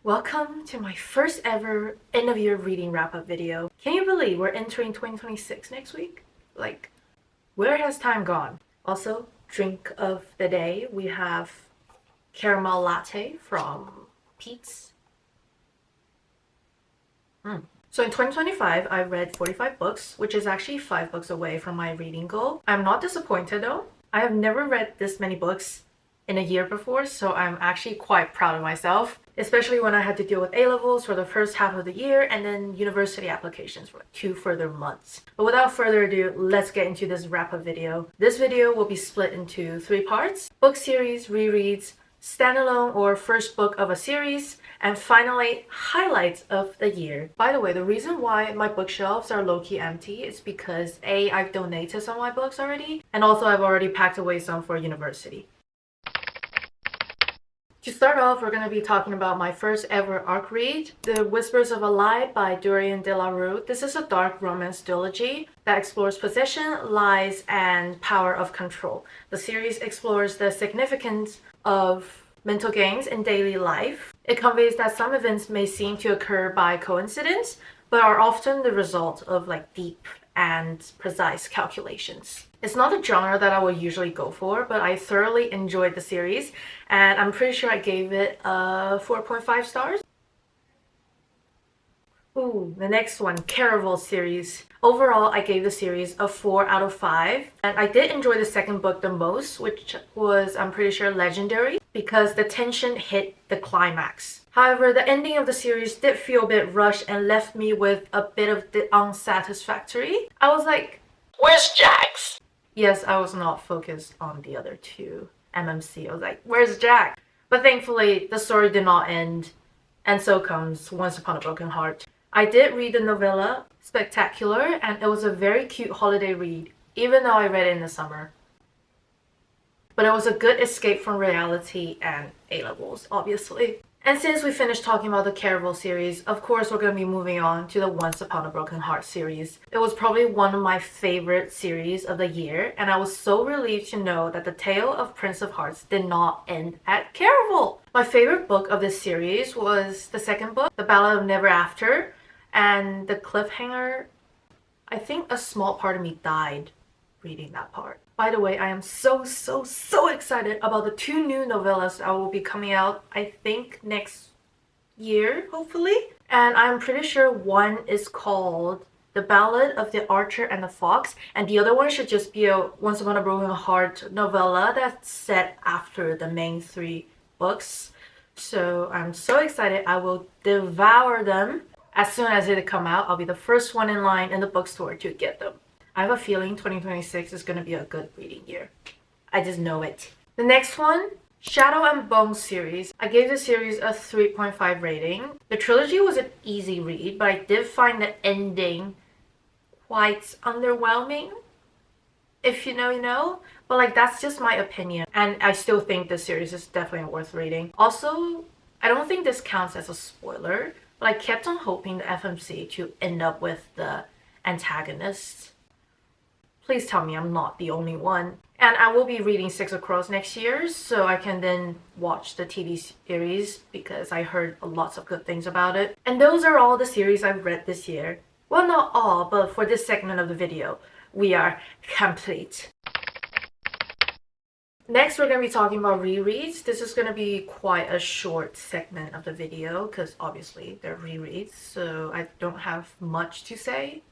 Welcome to my first ever end of year reading wrap-up video. Can you believe we're entering 2026 next week? Like, where has time gone? Also, drink of the day, we have caramel latte from Pete's. So in 2025, I read 45 books, which is actually 5 books away from my reading goal. I'm not disappointed though. I have never read this many books in a year before, so I'm actually quite proud of myself, especially when I had to deal with A-levels for the first half of the year and then university applications for like 2 further months. But without further ado, let's get into this wrap-up video. This video will be split into 3 parts: book series, rereads, standalone or first book of a series, and finally highlights of the year. By the way, the reason why my bookshelves are low-key empty is because A, I've donated some of my books already, and also I've already packed away some for university. To start off, we're going to be talking about my first ever ARC read, The Whispers of a Lie by Dorian de la Rue. This is a dark romance trilogy that explores possession, lies, and power of control. The series explores the significance of mental games in daily life. It conveys that some events may seem to occur by coincidence, but are often the result of deep and precise calculations. It's not a genre that I would usually go for, but I thoroughly enjoyed the series, and I'm pretty sure I gave it 4.5 stars. Ooh, the next one, Caraval series. Overall, I gave the series a 4 out of 5, and I did enjoy the second book the most, which was, I'm pretty sure, Legendary, because the tension hit the climax. However, the ending of the series did feel a bit rushed and left me with a bit of the unsatisfactory. I was like, where's Jax? Yes, I was not focused on the other two MMC. I was like, where's Jack? But thankfully, the story did not end, and so comes Once Upon a Broken Heart. I did read the novella, Spectacular, and it was a very cute holiday read, even though I read it in the summer. But it was a good escape from reality and A-levels, obviously. And since we finished talking about the Caraval series, of course we're going to be moving on to the Once Upon a Broken Heart series. It was probably one of my favorite series of the year, and I was so relieved to know that the tale of Prince of Hearts did not end at Caraval. My favorite book of this series was the second book, The Ballad of Never After, and the cliffhanger. I think a small part of me died reading that part. By the way, I am so excited about the 2 new novellas that will be coming out, I think next year, hopefully. And I'm pretty sure one is called The Ballad of the Archer and the Fox, and the other one should just be a Once Upon a Broken Heart novella that's set after the main 3 books. So I'm so excited. I will devour them as soon as they come out. I'll be the first one in line in the bookstore to get them. I have a feeling 2026 is going to be a good reading year. I just know it. The next one, Shadow and Bone series. I gave the series a 3.5 rating. The trilogy was an easy read, but I did find the ending quite underwhelming. If you know, you know. But that's just my opinion. And I still think this series is definitely worth reading. Also, I don't think this counts as a spoiler, but I kept on hoping the FMC to end up with the antagonist. Please tell me I'm not the only one. And I will be reading Six of Crows next year, so I can then watch the TV series because I heard lots of good things about it. And those are all the series I've read this year. Well, not all, but for this segment of the video, we are complete. Next, we're going to be talking about rereads. This is going to be quite a short segment of the video because obviously they're rereads, so I don't have much to say.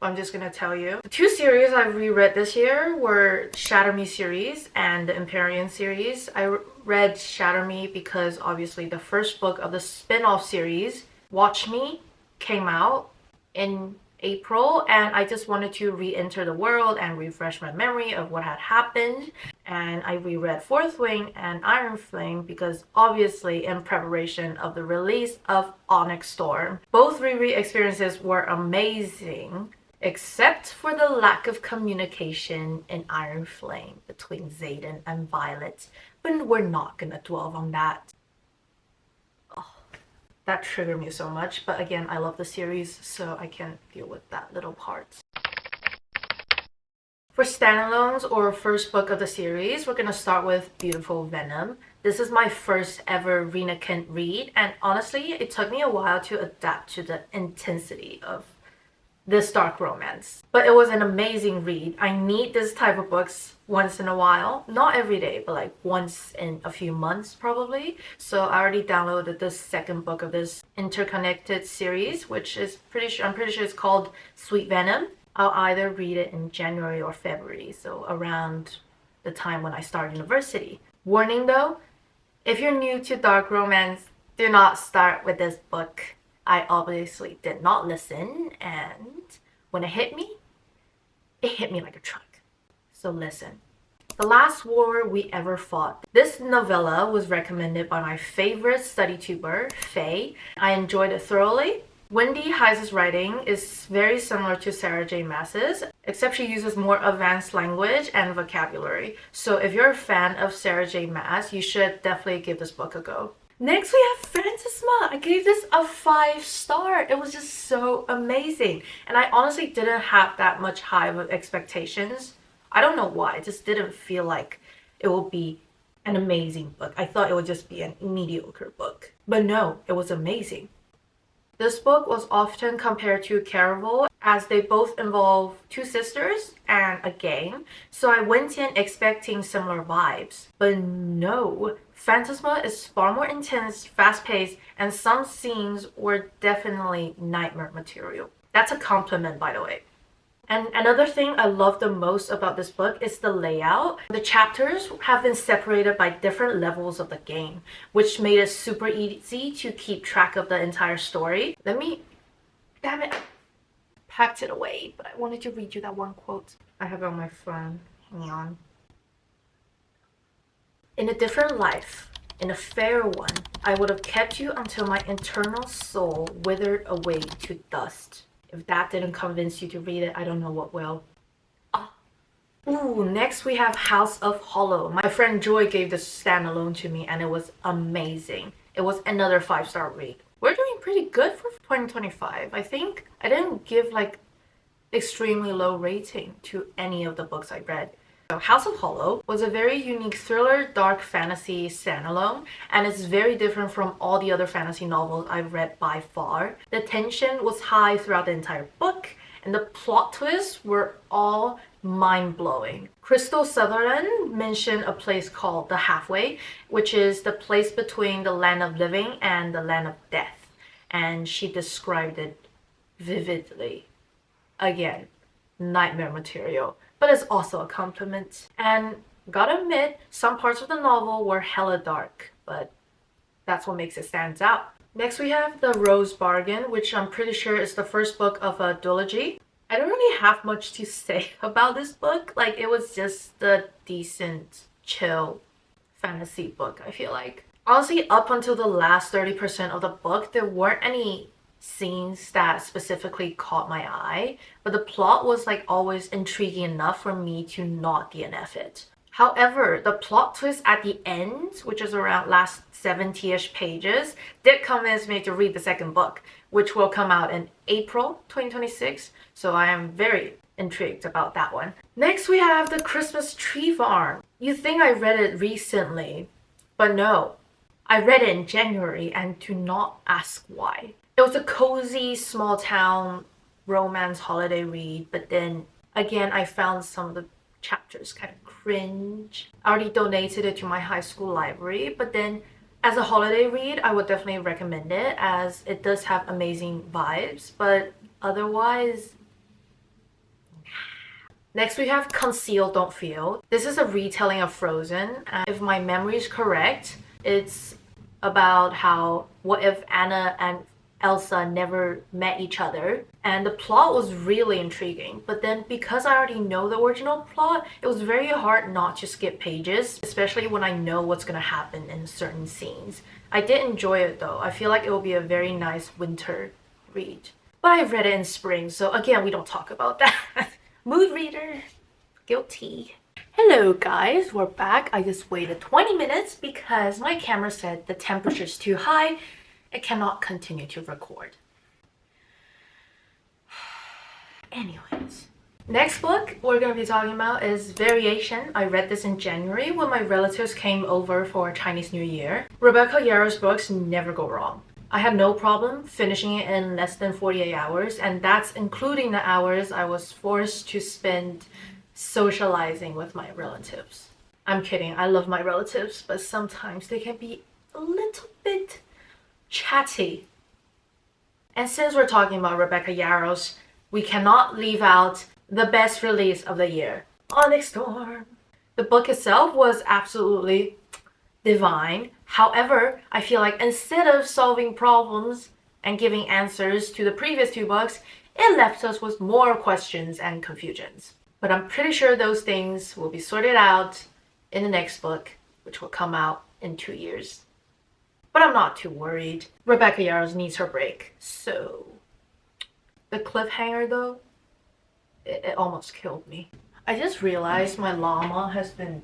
I'm just gonna tell you. The 2 series I reread this year were Shatter Me series and the Empyrean series. I read Shatter Me because obviously the first book of the spin-off series, Watch Me, came out in April, and I just wanted to re-enter the world and refresh my memory of what had happened. And I reread Fourth Wing and Iron Flame because obviously in preparation of the release of Onyx Storm. Both reread experiences were amazing, except for the lack of communication in Iron Flame between Xaden and Violet. But we're not gonna dwell on that. Oh, that triggered me so much, but again, I love the series, so I can deal with that little part. For For standalones or first book of the series, we're gonna start with Beautiful Venom. This is my first ever Rena Kent read, and honestly, it took me a while to adapt to the intensity of this dark romance. But it was an amazing read. I need this type of books once in a while. Not every day, but like once in a few months probably. So I already downloaded the second book of this interconnected series, which is I'm pretty sure it's called Sweet Venom. I'll either read it in January or February, so around the time when I start university. Warning though, if you're new to dark romance, do not start with this book. I obviously did not listen, and when it hit me like a truck. So listen. The Last War We Ever Fought. This novella was recommended by my favorite study tuber, Faye. I enjoyed it thoroughly. Wendy Heise's writing is very similar to Sarah J. Maas's, except she uses more advanced language and vocabulary. So if you're a fan of Sarah J. Maas, you should definitely give this book a go. Next we have Phantasma. I gave this a 5-star. It was just so amazing. And I honestly didn't have that much high of expectations. I don't know why. It just didn't feel like it would be an amazing book. I thought it would just be a mediocre book. But no, it was amazing. This book was often compared to Caraval as they both involve two sisters and a gang, so I went in expecting similar vibes. But no, Phantasma is far more intense, fast-paced, and some scenes were definitely nightmare material. That's a compliment, by the way. And another thing I love the most about this book is the layout. The chapters have been separated by different levels of the game, which made it super easy to keep track of the entire story. Damn it, I packed it away, but I wanted to read you that one quote. I have it on my phone, hang on. In a different life, in a fair one, I would have kept you until my eternal soul withered away to dust. If that didn't convince you to read it, I don't know what will. Ooh, next we have House of Hollow. My friend Joy gave this standalone to me and it was amazing. It was another 5-star read. We're doing pretty good for 2025. I think I didn't give like extremely low rating to any of the books I read. So House of Hollow was a very unique thriller, dark fantasy standalone, and it's very different from all the other fantasy novels I've read by far. The tension was high throughout the entire book, and the plot twists were all mind-blowing. Crystal Sutherland mentioned a place called the Halfway, which is the place between the land of living and the land of death, and she described it vividly. Again, nightmare material. But it's also a compliment. And gotta admit, some parts of the novel were hella dark, but that's what makes it stand out. Next we have The Rose Bargain, which I'm pretty sure is the first book of a duology. I don't really have much to say about this book. Like, it was just a decent, chill fantasy book, I feel like. Honestly, up until the last 30% of the book, there weren't any scenes that specifically caught my eye, but the plot was like always intriguing enough for me to not DNF it. However, the plot twist at the end, which is around last 70-ish pages, did convince me to read the second book, which will come out in April 2026, so I am very intrigued about that one. Next we have The Christmas Tree Farm. You think I read it recently, but no. I read it in January, and do not ask why. It was a cozy, small town romance holiday read, but then again, I found some of the chapters kind of cringe. I already donated it to my high school library, but then as a holiday read, I would definitely recommend it as it does have amazing vibes, but otherwise, Next we have Conceal Don't Feel. This is a retelling of Frozen. If my memory is correct, it's about how what if Anna and Elsa never met each other, and the plot was really intriguing, but then because I already know the original plot, it was very hard not to skip pages, especially when I know what's gonna happen in certain scenes. I did enjoy it though. I feel like it will be a very nice winter read, but I read it in spring, so again, we don't talk about that. Mood reader, guilty. Hello guys, we're back. I just waited 20 minutes because my camera said the temperature is too high. It cannot continue to record. Anyways, Next book we're going to be talking about is Variation. I read this in January when my relatives came over for Chinese New Year. Rebecca Yarros's books never go wrong. I had no problem finishing it in less than 48 hours, and that's including the hours I was forced to spend socializing with my relatives. I'm kidding, I love my relatives, but sometimes they can be a little bit chatty. And since we're talking about Rebecca Yarros, we cannot leave out the best release of the year, Onyx Storm. The book itself was absolutely divine. However, I feel like instead of solving problems and giving answers to the previous two books, it left us with more questions and confusions. But I'm pretty sure those things will be sorted out in the next book, which will come out in 2 years. But I'm not too worried. Rebecca Yarros needs her break. So, the cliffhanger though, it almost killed me. I just realized my llama has been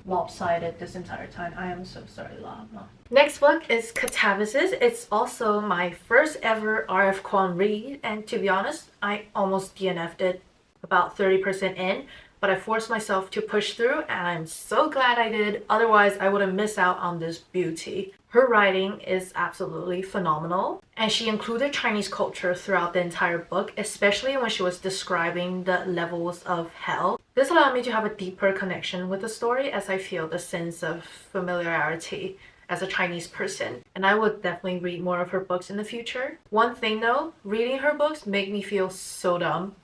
lopsided this entire time. I am so sorry, llama. Next book is Catabasis. It's also my first ever RF Quan read, and to be honest, I almost DNF'd it about 30% in, but I forced myself to push through, and I'm so glad I did. Otherwise, I would have missed out on this beauty. Her writing is absolutely phenomenal, and she included Chinese culture throughout the entire book, especially when she was describing the levels of hell. This allowed me to have a deeper connection with the story, as I feel the sense of familiarity as a Chinese person, and I would definitely read more of her books in the future. One thing though, reading her books make me feel so dumb.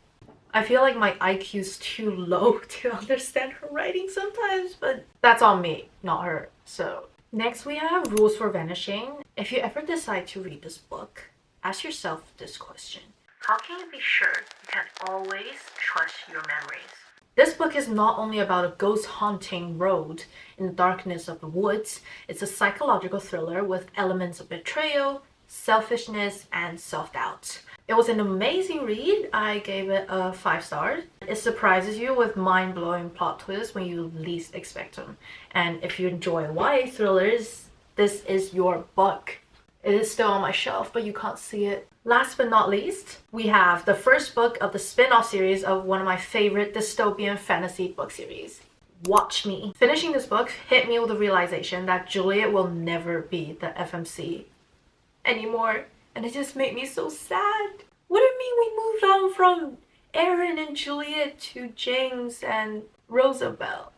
I feel like my IQ's too low to understand her writing sometimes, but that's on me, not her. So next we have Rules for Vanishing. If you ever decide to read this book, ask yourself this question. How can you be sure you can always trust your memories? This book is not only about a ghost haunting road in the darkness of the woods, it's a psychological thriller with elements of betrayal, selfishness, and self-doubt. It was an amazing read. I gave it a 5 stars. It surprises you with mind-blowing plot twists when you least expect them. And if you enjoy YA thrillers, this is your book. It is still on my shelf, but you can't see it. Last but not least, we have the first book of the spin-off series of one of my favorite dystopian fantasy book series, Watch Me. Finishing this book hit me with the realization that Juliet will never be the FMC anymore, and it just made me so sad. What do you mean we moved on from Aaron and Juliet to James and Rosabelle?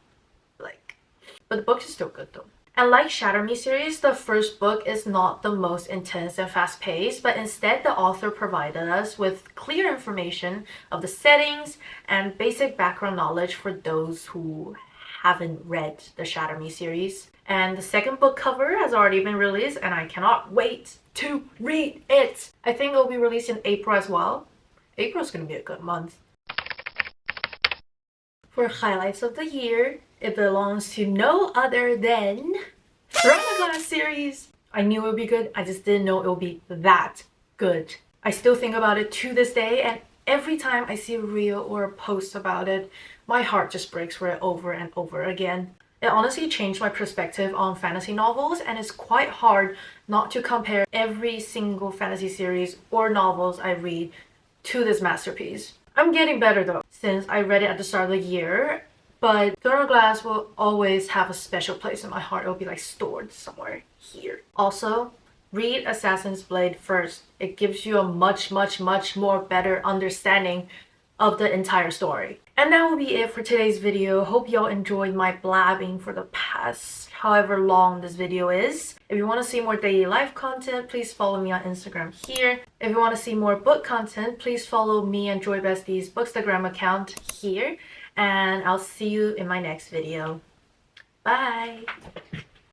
But the book is still good though. And like Shatter Me series, the first book is not the most intense and fast-paced, but instead the author provided us with clear information of the settings and basic background knowledge for those who haven't read the Shatter Me series. And the second book cover has already been released, and I cannot wait to read it. I think it'll be released in April as well. April's gonna be a good month. For highlights of the year, it belongs to no other than Throne of Glass series. I knew it would be good, I just didn't know it would be that good. I still think about it to this day, and every time I see a reel or a post about it, my heart just breaks for it over and over again. It honestly changed my perspective on fantasy novels, and it's quite hard not to compare every single fantasy series or novels I read to this masterpiece. I'm getting better though, since I read it at the start of the year, but Throne of Glass will always have a special place in my heart. It'll be like stored somewhere here. Also, read Assassin's Blade first. It gives you a much more better understanding of the entire story. And that will be it for today's video. Hope y'all enjoyed my blabbing for the past however long this video is. If you want to see more daily life content, please follow me on Instagram here. If you want to see more book content, please follow me and Joy Bestie's Bookstagram account here. And I'll see you in my next video. Bye!